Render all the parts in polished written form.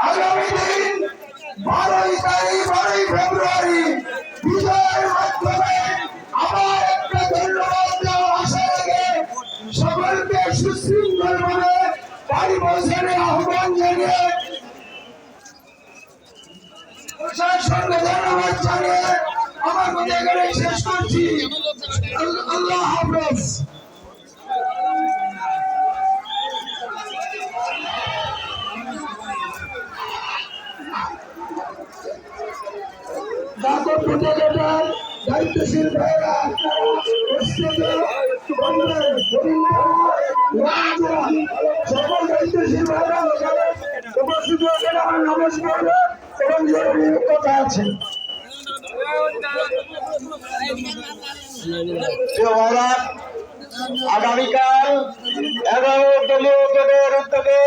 আগামী দিন 12 ফেব্রুয়ারি বিজয়ের মাধ্যমে আবার একটা ধন্যবাদ দেওয়া আসার আগে সকলকে সুশৃঙ্খল ভাবে বাড়ি পৌঁছানোর আহ্বান জানিয়ে প্রশাসনকে ধন্যবাদ জানিয়ে আমার কথা এখানে শেষ করছি। আল্লাহ হাফেজ। দায়িত্বশীল ভাইরা সকল দায়িত্বশীল ভাইরা উপস্থিত হয়েছেন আমার নমস্কার এবং জরুরি কথা আছে। আগামীকাল 11 দলীয় জোটের উদ্যোগে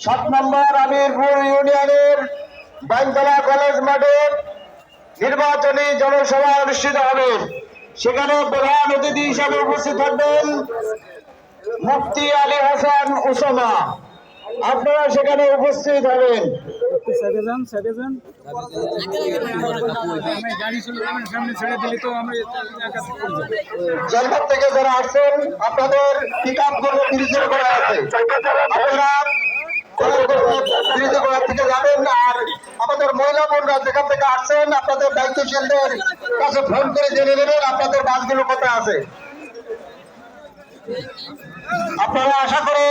7 নম্বর আমিরপুর ইউনিয়নের বাইনতলা কলেজ মাঠে নির্বাচনী জনসভা অনুষ্ঠিত হবে। সেখানে প্রধান অতিথি হিসাবে উপস্থিত থাকবেন মুফতি আলী হাসান উসামা। আপনারা সেখানে উপস্থিত হবেন। জেলঘাট থেকে যারা আসছেন আপনাদের পিক আপ করবো ব্রিজের করা আছে, আপনারা ব্রিজের করার থেকে যাবেন। আর আমাদের মহিলা বোনরা যেখান থেকে আসছেন আপনাদের দায়িত্বশীলদের কাছে ফোন করে জেনে নেবেন আপনাদের বাসগুলো কোথায় আছে। আপনারা আশা করে